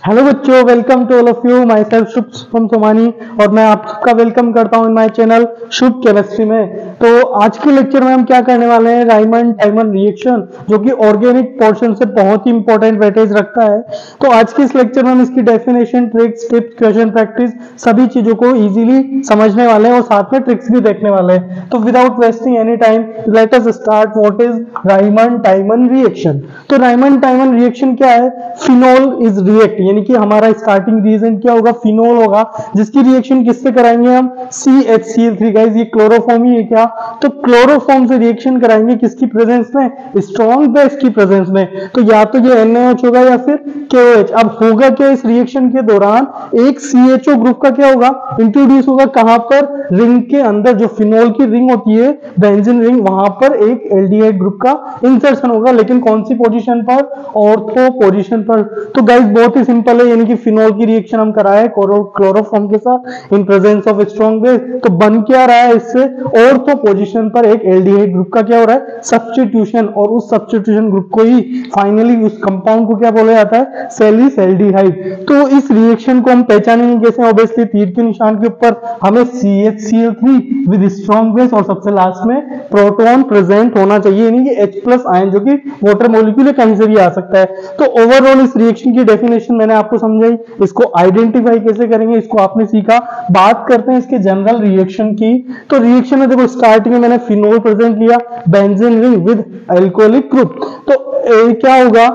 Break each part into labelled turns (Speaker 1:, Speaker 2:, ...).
Speaker 1: Hello बच्चों, welcome to all of you. Myself Shubh Shubham Somani और मैं आप सबका वेलकम करता हूं in my channel Shubh chemistry में। तो आज के लेक्चर में हम क्या करने वाले हैं, राइमंड टाइमन रिएक्शन, जो कि ऑर्गेनिक पोर्शन से बहुत ही इंपॉर्टेंट वेटेज रखता है। तो आज के इस लेक्चर में हम इसकी definition, tricks, tips, question practice सभी चीजों को इजीली समझने वाले हैं और साथ में ट्रिक्स भी देखने वाले हैं। तो without wasting any time let us start. What is Reimer Tiemann reaction? तो राइमंड टाइमन रिएक्शन क्या है? फिनोल इज रिएक्ट, यानी कि हमारा स्टार्टिंग रिएजेंट क्या होगा? फिनोल होगा, जिसकी रिएक्शन किससे कराएंगे हम? CH3। गाइस ये क्लोरोफॉर्म ही है क्या? तो क्लोरोफॉर्म से रिएक्शन कराएंगे किसकी प्रेजेंस में? स्ट्रॉन्ग बेस की प्रेजेंस में। तो या तो ये NaOH होगा या फिर KOH। अब होगा क्या इस रिएक्शन के दौरान? एक CHO ग्रुप का क्या होगा? इंट्रोड्यूस होगा। कहां पर? रिंग के अंदर, जो फिनोल की रिंग होती है, बेंजीन रिंग, वहां पर एक एल्डिहाइड ग्रुप का इंसर्शन होगा। लेकिन कौन सी पोजीशन पर? ऑर्थो पोजीशन पर। तो गाइस बहुत ही सिंपल है, यानी कि फिनोल की रिएक्शन हम कराए क्लोरोफॉर्म के साथ in presence of strong base. तो बन क्या रहा है इससे? ऑर्थो पोजीशन पर एक एल्डिहाइड ग्रुप का क्या हो रहा है? सब्स्टिट्यूशन। और उस सब्स्टिट्यूशन ग्रुप को ही फाइनली उस कंपाउंड को क्या बोला जाता है? सैलिसैल्डिहाइड। तो इस रिएक्शन को हम पहचानेंगे कैसे? ऑब्वियसली तीर के निशान के ऊपर हमें CHCl3 विद स्ट्रॉन्ग बेस और सबसे लास्ट में प्रोटॉन प्रेजेंट होना चाहिए, यानी कि H+ आयन, जो कि वाटर मॉलिक्यूल कहीं से भी आ सकता है। तो ओवरऑल इस रिएक्शन की डेफिनेशन मैंने आपको समझाई। इसको आइडेंटिफाई कैसे करेंगे इसको आपने सीखा। बात करते हैं इसके जनरल रिएक्शन की। तो रिएक्शन में देखो, स्टार्टिंग में मैंने फिनोल प्रेजेंट लिया, benzene ring with alcoholic group. तो क्या होगा?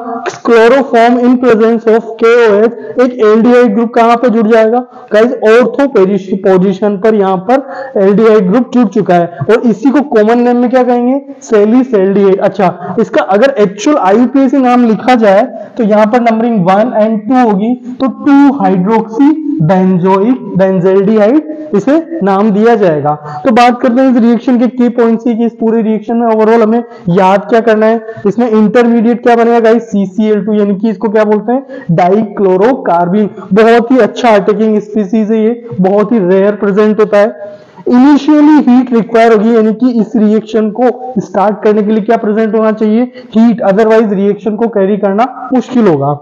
Speaker 1: Chloroform in presence of KOH, एक एल्डिहाइड ग्रुप कहां पर जुड़ जाएगा? गाइस ऑर्थो पोजीशन पर यहां पर एल्डिहाइड ग्रुप जुड़ चुका है और इसी को कॉमन नेम में क्या कहेंगे? सैलिसैल्डिहाइड। अच्छा, इसका अगर एक्चुअल IUPAC नाम लिखा जाए तो यहां पर नंबरिंग 1 और 2 होगी, तो 2 हाइड्रोक्सी बेंजोइक बेंजल्डिहाइड इसे नाम दिया जाएगा। तो बात करते हैं इस रिएक्शन के की पॉइंट्स की। इस पूरे रिएक्शन में ओवरऑल हमें याद क्या करना है? इसमें इंटरमीडिएट क्या बनेगा गाइस? CCl2, यानी कि इसको क्या बोलते हैं? डाइक्लोरोकार्बिन। बहुत ही अच्छा अटैकिंग स्पीसीज है ये, बहुत ही रेयर प्रेजेंट होता है। इनिशियली हीट रिक्वायर होगी, यानी कि इस रिएक्शन को स्टार्ट करने के लिए क्या प्रेजेंट होना चाहिए? हीट, अदरवाइज रिएक्शन को कैरी करना मुश्किल होगा।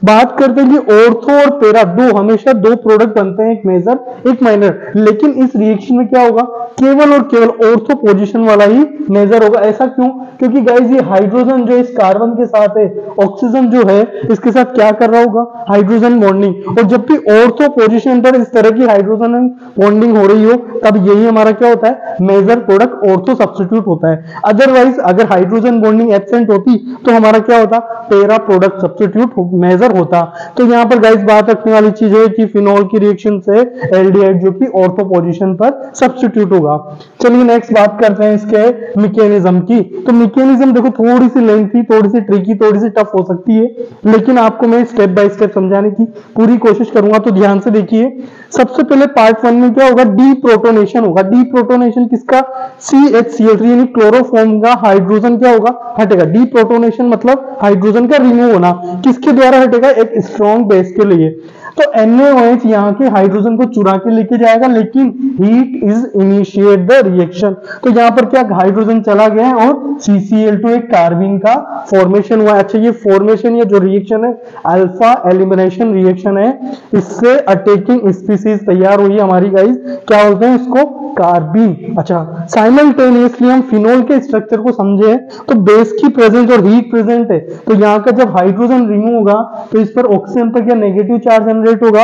Speaker 1: बात करते हैं कि ऑर्थो और पैरा हमेशा दो प्रोडक्ट बनते हैं, एक मेजर एक माइनर। लेकिन इस रिएक्शन में क्या होगा? केवल और केवल ऑर्थो पोजीशन वाला ही मेजर होगा। ऐसा क्यों? क्योंकि गाइस ये हाइड्रोजन जो इस कार्बन के साथ है, ऑक्सीजन जो है इसके साथ क्या कर रहा होगा? Hydrogen bonding. और जब भी ऑर्थो पोजीशन पर इस तरह की हाइड्रोजन बॉन्डिंग हो रही हो, तब यही हमारा क्या होता है? मेजर प्रोडक्ट ऑर्थो सब्स्टिट्यूट होता है। अदरवाइज अगर हाइड्रोजन बॉन्डिंग एब्सेंट होती तो हमारा क्या होता? पैरा प्रोडक्ट सब्स्टिट्यूट मेजर होता। तो यहाँ पर गाइस बात रखने वाली चीज है कि फिनोल की रिएक्शन से एल्डिहाइड जो कि ऑर्थो पोजीशन पर सब्स्टिट्यूट होगा। चलिए नेक्स्ट बात करते हैं इसके मैकेनिज्म की। तो मैकेनिज्म देखो, थोड़ी सी लेंथी, थोड़ी सी ट्रिकी, थोड़ी सी टफ हो सकती है, लेकिन आपको मैं स्टेप बाय स्टेप समझाने की पूरी कोशिश करूंगा। तो ध्यान से देखिए। सबसे पहले पार्ट 1 में क्या होगा? डीप्रोटोनेशन होगा। डीप्रोटोनेशन किसका? CHCl3, यानी क्लोरोफॉर्म का हाइड्रोजन क्या होगा? हटेगा। डीप्रोटोनेशन मतलब हाइड्रोजन का रिमूव होना। किसके द्वारा हटेगा? एक स्ट्रॉन्ग बेस के लिए। तो NaOH यहाँ के हाइड्रोजन को चुरा के लेके जाएगा, लेकिन heat is initiate the reaction. तो यहाँ पर क्या हाइड्रोजन चला गया है और CCl2 एक कार्बिन का फॉर्मेशन हुआ। अच्छा, ये फॉर्मेशन, ये जो रिएक्शन है अल्फा एलिमिनेशन रिएक्शन है, इससे अटैकिंग स्पीसीज तैयार हुई हमारी गाइस। क्या बोलते हैं इसको? कार्बिन। अच्छा, साइमल्टेनियसली हम फिनोल के स्ट्रक्चर को समझे तो बेस की प्रेजेंट और हीट प्रेजेंट है। तो यहाँ का जब हाइड्रोजन रिमूव होगा तो इस पर ऑक्सीजन पर क्या नेगेटिव चार्ज जनरेट होगा।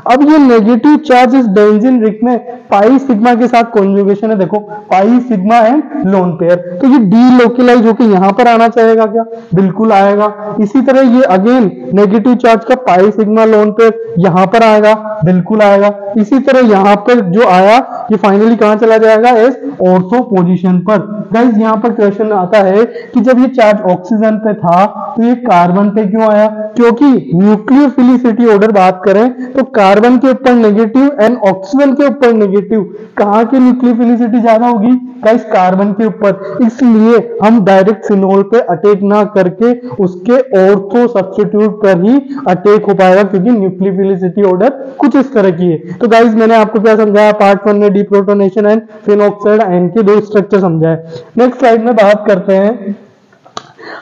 Speaker 1: अब ये नेगेटिव चार्ज इस बेंजीन रिंग में पाई सिग्मा के साथ कॉन्जुगेशन है। देखो, pi sigma and lone pair. तो ये डीलोकलाइज होकर यहां पर आना चाहेगा क्या? बिल्कुल आएगा। इसी तरह ये अगेन नेगेटिव चार्ज का पाई सिग्मा लोन पेयर यहां पर आएगा, बिल्कुल आएगा। इसी तरह यहां पर जो आया ये फाइनली कहां चला जाएगा? एस ऑर्थो पोजीशन पर। गाइस यहां पर क्वेश्चन आता है कि जब ये चार्ज ऑक्सीजन पे था तो ये कार्बन पे क्यों आया? क्योंकि न्यूक्लियोफिलिसिटी ऑर्डर बात करें तो कार्बन के ऊपर नेगेटिव एंड ऑक्सीजन के ऊपर नेगेटिव। कहां की न्यूक्लियोफिलिसिटी ज्यादा होगी? गाइस कार्बन के ऊपर। इसलिए हम डायरेक्ट फिनोल पे अटैक ना करके उसके ऑर्थो सब्स्टिट्यूट पर ही अटैक हो पाएगा, क्योंकि न्यूक्लियोफिलिसिटी ऑर्डर कुछ इस तरह की है। तो गाइस मैंने आपको क्या समझाया? पार्ट 1 में डीप्रोटोनेशन एंड फिनोक्साइड आयन के दो स्ट्रक्चर समझाए। नेक्स्ट स्लाइड में बात करते हैं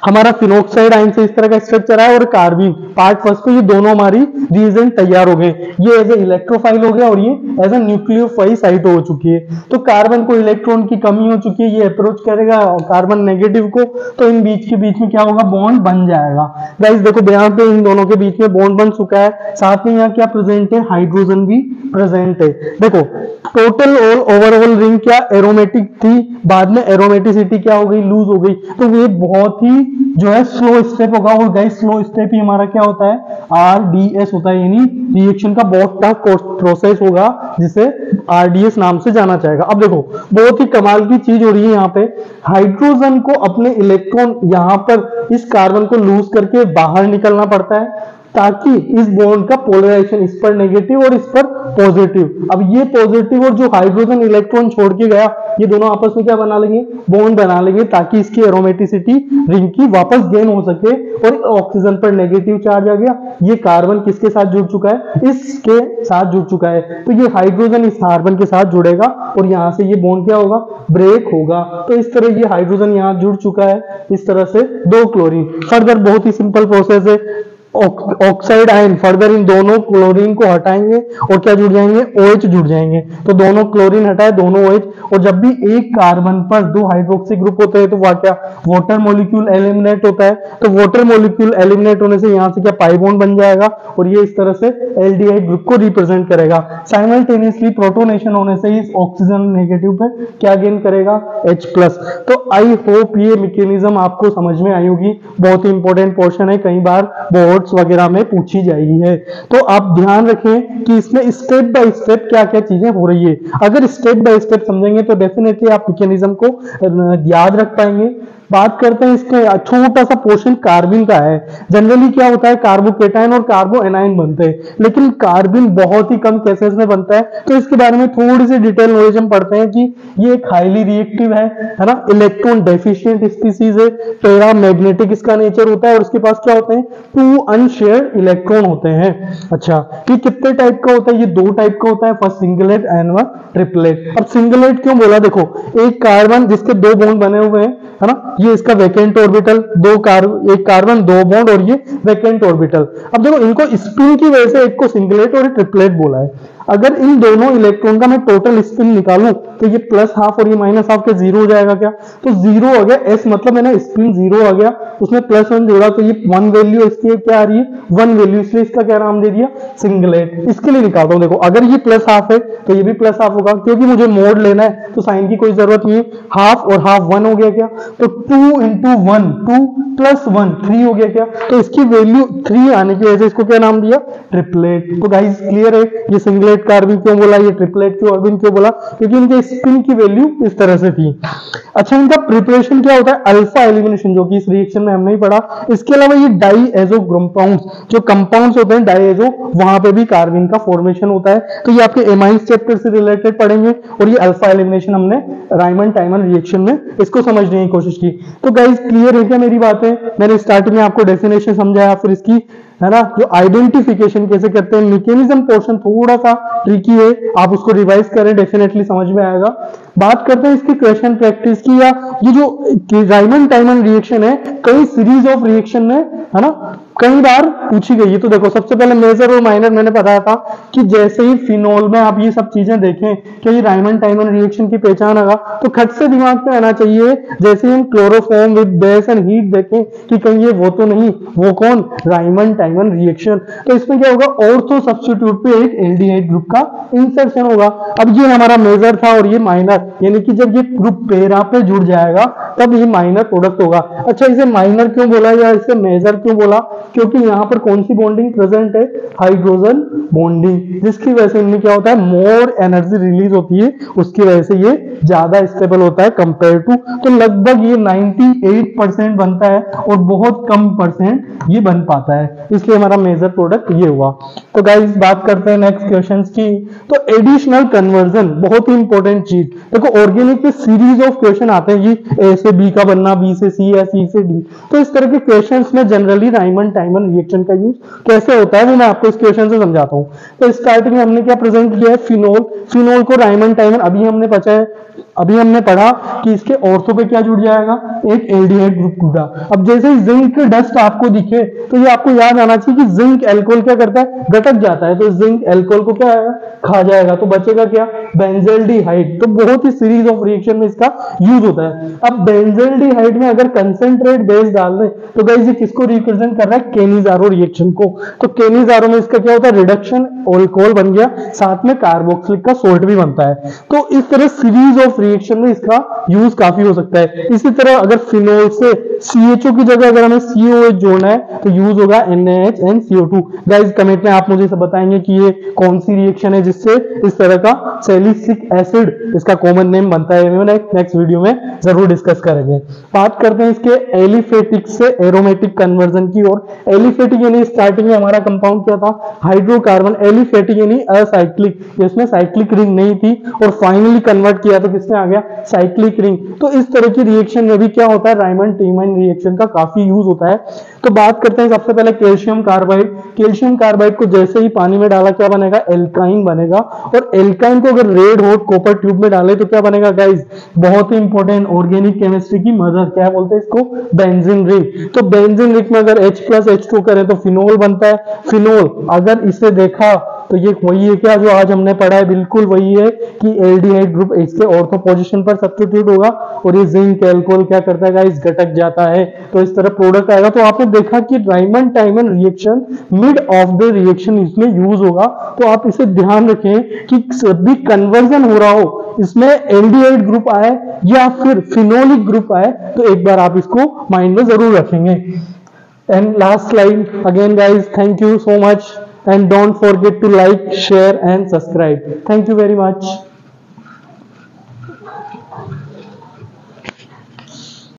Speaker 1: हमारा फिनोक्साइड आयन से इस तरह का स्ट्रक्चर है और कार्बिन पार्ट फर्स्ट पे, ये दोनों हमारी रिएजेंट तैयार हो गए। ये एज ए इलेक्ट्रोफाइल हो गया और ये एज ए न्यूक्लियोफाइल साइट हो चुकी है। तो कार्बन को इलेक्ट्रॉन की कमी हो चुकी है, ये अप्रोच करेगा कार्बन नेगेटिव को, तो इन बीच के बीच में क्या होगा, बॉन्ड बन जाएगा। गाइस देखो यहाँ पे इन दोनों के बीच में बॉन्ड बन चुका है, साथ में यहाँ क्या प्रेजेंट है, हाइड्रोजन भी प्रेजेंट है। देखो टोटल ओवरऑल रिंग क्या एरोमेटिक थी, बाद में एरोमेटिसिटी क्या हो गई, लूज हो गई। तो ये बहुत ही जो है स्लो स्टेप होगा। और गाइस स्लो स्टेप ही हमारा क्या होता है, RDS होता है, यानी रिएक्शन का बहुत टफ प्रोसेस होगा जिसे RDS नाम से जाना जाएगा। अब देखो बहुत ही कमाल की चीज हो रही है यहाँ पे, हाइड्रोजन को अपने इलेक्ट्रॉन यहाँ पर इस कार्बन को लूज करके बाहर निकलना पड़ता है ताकि इस बॉन्ड का पोलराइजेशन इस पर नेगेटिव और इस पर पॉजिटिव। अब ये पॉजिटिव और जो हाइड्रोजन इलेक्ट्रॉन छोड़ के गया, ये दोनों आपस में क्या बना लेंगे, बॉन्ड बना लेंगे, ताकि इसकी एरोमेटिसिटी रिंग की वापस गेन हो सके। और ऑक्सीजन पर नेगेटिव चार्ज आ गया, ये कार्बन किसके साथ जुड़ चुका है, इसके साथ जुड़ चुका है। तो ये हाइड्रोजन इस कार्बन के साथ जुड़ेगा और यहाँ से ये बॉन्ड क्या होगा, ब्रेक होगा। तो इस तरह ये हाइड्रोजन यहाँ जुड़ चुका है, इस तरह से 2 क्लोरीन। फर्दर बहुत ही सिंपल प्रोसेस है, ऑक्साइड आयन फर्दर इन दोनों क्लोरीन को हटाएंगे और क्या जुड़ जाएंगे, OH जुड़ जाएंगे। तो दोनों क्लोरीन हटाए, दोनों OH। और जब भी एक कार्बन पर 2 हाइड्रोक्सी ग्रुप होते हैं तो वह क्या, वाटर मॉलिक्यूल एलिमिनेट होता है। तो वाटर मॉलिक्यूल एलिमिनेट होने से यहाँ से क्या, पाई बॉन्ड बन जाएगा और ये इस तरह से एल्डिहाइड ग्रुप को रिप्रेजेंट करेगा। साइमल्टेनियसली प्रोटोनेशन होने से इस ऑक्सीजन नेगेटिव पे क्या गेन करेगा, H+। तो आई होप ये मैकेनिज्म आपको समझ में आई होगी, बहुत ही इंपॉर्टेंट पोर्शन है, कई बार बोर्ड वगैरह में पूछी जाएगी है। तो आप ध्यान रखें कि इसमें स्टेप बाय स्टेप क्या क्या चीजें हो रही है। अगर स्टेप बाय स्टेप समझेंगे तो डेफिनेटली आप मैकेनिज्म को याद रख पाएंगे। बात करते हैं इसके छोटा सा पोर्शन कार्बिन का है। जनरली क्या होता है, कार्बोकेटायन और कार्बो एनायन बनते हैं, लेकिन कार्बिन बहुत ही कम केसेस में बनता है। तो इसके बारे में थोड़ी सी डिटेल नॉलेज हम पढ़ते हैं कि ये एक हाईली रिएक्टिव है ना, इलेक्ट्रॉन डेफिशिएंट स्पीसीज है, पैरा मैग्नेटिक इसका नेचर होता है और उसके पास क्या होते हैं, 2 अनशेयर्ड इलेक्ट्रॉन होते हैं। अच्छा, ये कितने टाइप का होता है, ये 2 टाइप का होता है, फर्स्ट सिंगलेट एंड ट्रिपलेट। अब सिंगलेट क्यों बोला, देखो एक कार्बन जिसके 2 बॉन्ड बने हुए हैं है ना, ये इसका वैकेंट ऑर्बिटल, एक कार्बन 2 बॉन्ड और ये वैकेंट ऑर्बिटल। अब देखो इनको स्पिन की वजह से एक को सिंगलेट और ट्रिपलेट बोला है। अगर इन दोनों इलेक्ट्रॉन का मैं टोटल स्पिन निकालूं तो ये +½ और ये -½ के 0 हो जाएगा क्या, तो 0 हो गया। S मतलब मैंने स्पिन 0 आ गया, उसमें +1 जोड़ा तो ये 1 वैल्यू इसकी क्या आ रही है, 1 वैल्यू, इसलिए इसका क्या नाम दे दिया, सिंगलेट। इसके लिए निकालता हूं, देखो अगर ये +½ है तो ये भी +½ होगा, क्योंकि मुझे मोड लेना है तो साइन की कोई जरूरत नहीं है। हाफ और हाफ 1 हो गया क्या, तो 2 × 1 2 + 1 3 हो गया क्या, तो इसकी वैल्यू 3 आने की वजह से इसको क्या नाम दिया, ट्रिपलेट। तो गाइस क्लियर है, ये सिंगलेट कार्बन क्यों बोला, ये ट्रिपलेट कार्बन क्यों बोला, क्योंकि इनके स्पिन की वैल्यू इस तरह से थी। अच्छा, इनका प्रिपरेशन क्या होता है, अल्फा एलिमिनेशन, जो कि इस रिएक्शन में हमने ही पढ़ा। इसके अलावा ये डाईएजो कंपाउंड्स, जो कंपाउंड्स होते हैं डाईएजो, वहां पे भी कार्बन का फॉर्मेशन होता है। तो ये आपके एमाइंस चैप्टर से रिलेटेड पढ़ेंगे और ये अल्फा एलिमिनेशन हमने रायमंड टाइमन रिएक्शन में इसको समझने की कोशिश की। तो गाइस क्लियर है क्या मेरी बातें, मैंने स्टार्टिंग में आपको डेफिनेशन समझाया, फिर इसकी है ना जो आइडेंटिफिकेशन कैसे करते हैं। मैकेनिज्म पोर्शन थोड़ा सा ट्रिकी है, आप उसको रिवाइज करें, डेफिनेटली समझ में आएगा। बात करते हैं इसकी क्वेश्चन प्रैक्टिस की, या ये जो रायमंड टाइमन रिएक्शन है, कई सीरीज ऑफ रिएक्शन में है ना कई बार पूछी गई है। तो देखो सबसे पहले मेजर और माइनर मैंने बताया था कि जैसे ही फिनोल में आप ये सब चीजें देखें कि ये रायमंड टाइमन रिएक्शन की पहचान होगा, तो खट से दिमाग में आना चाहिए, जैसे हम chloroform with base and heat देखें कि कहीं ये वो तो नहीं, वो कौन, रायमंड टाइमन रिएक्शन। तो इसमें क्या होगा, ऑर्थो सब्स्टिट्यूट पे एक एल्डिहाइड ग्रुप का इंसर्शन होगा। अब ये हमारा मेजर था और ये माइनर, यानी कि जब ये ग्रुप पैरा पे जुड़ जाएगा तब ये माइनर प्रोडक्ट होगा। अच्छा, इसे माइनर क्यों बोला या इसे मेजर क्यों बोला, क्योंकि यहाँ पर कौन सी बॉन्डिंग प्रेजेंट है, हाइड्रोजन बॉन्डिंग, जिसकी वजह से इनमें क्या होता है, मोर एनर्जी रिलीज होती है, उसकी वजह से ये ज्यादा स्टेबल होता है कंपेयर टू। तो लगभग ये 98% बनता है और बहुत कम परसेंट ये बन पाता है, इसलिए हमारा मेजर प्रोडक्ट ये हुआ। तो गाइस बात करते हैं नेक्स्ट क्वेश्चंस की। तो एडिशनल कन्वर्जन बहुत ही इंपॉर्टेंट चीज, देखो ऑर्गेनिक में सीरीज ऑफ क्वेश्चन आते हैं, ये ए से बी का बनना, बी से सी या सी से डी। तो इस तरह के क्वेश्चंस में जनरली रायमंड टाइमन रिएक्शन का यूज कैसे होता है वो मैं आपको इस क्वेश्चन से समझाता हूं। तो स्टार्टिंग में हमने क्या प्रेजेंट किया है, फिनोल। फिनोल को रायमंड टाइमन, अभी हमने अभी हमने पढ़ा कि इसके ऑर्थो पे क्या जुड़ जाएगा, एक एल्डिहाइड ग्रुप जुड़ा। अब जैसे ही जिंक डस्ट आपको दिखे तो ये आपको याद आना चाहिए कि जिंक एल्कोहल क्या करता है, गटक जाता है, तो जिंक एल्कोहल को क्या आएगा, खा जाएगा, तो बचेगा क्या, बेंजल्डिहाइड। तो बहुत ही सीरीज ऑफ रिएक्शन में इसका यूज होता है। अब बेंजल्डिहाइड में अगर कंसेंट्रेट बेस डाल दें तो गाइस ये किसको रिप्रेजेंट कर रहा है, केनिजारो रिएक्शन को। तो केनिजारो में इसका क्या होता है, रिडक्शन अल्कोहल बन गया, साथ में कार्बोक्सिलिक का सोल्ट भी बनता है। तो इस तरह सीरीज ऑफ रिएक्शन में इसका यूज काफी हो सकता है। इसी तरह अगर फिनोल से CHO की जगह अगर हमें COH जोड़ना है तो यूज होगा NaHNCO2। गाइस कमेंट में आप मुझे सब बताएंगे कि ये कौन सी रिएक्शन है जिससे इस तरह का सैलिसिलिक एसिड इसका कॉमन नेम बनता है। नेक्स्ट वीडियो में जरूर डिस्कस करेंगे। बात करते हैं इसके एलिफेटिक से एरोमेटिक कन्वर्जन की ओर। एलिफेटिक यानी स्टार्टिंग में हमारा कंपाउंड क्या था, हाइड्रोकार्बन। एलिफेटिक यानी असाइक्लिक, जिसमें साइक्लिक रिंग नहीं थी, और फाइनली कन्वर्ट किया तो किसमें आ गया, साइक्लिक रिंग। तो इस तरह की रिएक्शन में भी क्या होता है, रायमंड टीमाइन रिएक्शन का काफी यूज होता है। तो बात करते हैं सबसे पहले कैल्शियम कार्बाइड। कैल्शियम कार्बाइड को जैसे ही पानी में डाला क्या बनेगा, एल्काइन बनेगा। और एल्काइन को अगर रेड हॉट कॉपर ट्यूब में डाले तो क्या बनेगा गाइस, बहुत ही इंपॉर्टेंट ऑर्गेनिक केमिस्ट्री की मदर, क्या बोलते हैं इसको, बेंजीन रिंग। तो बेंजीन रिंग में अगर H+H2 करें तो फिनोल बनता है। फिनोल अगर इसे देखा तो ये वही है क्या जो आज हमने पढ़ा है, बिल्कुल वही है कि एल्डिहाइड ग्रुप इसके ऑर्थो पोजीशन पर सब्स्टिट्यूट होगा और ये जिंक एल्कोहल क्या करता है गाइस, गटक जाता है। तो इस तरह प्रोडक्ट आएगा। तो आपने देखा कि Raymond टाइमन reaction mid of the reaction इसमें यूज होगा। तो आप इसे ध्यान रखें कि सभी कन्वर्जन हो रहा हो इसमें एल्डिहाइड ग्रुप आए या फिर फिनोलिक ग्रुप आए, तो एक बार आप इसको माइंड में जरूर रखेंगे। And last slide again guys, thank you so much and don't forget to like, share and subscribe. Thank you very much.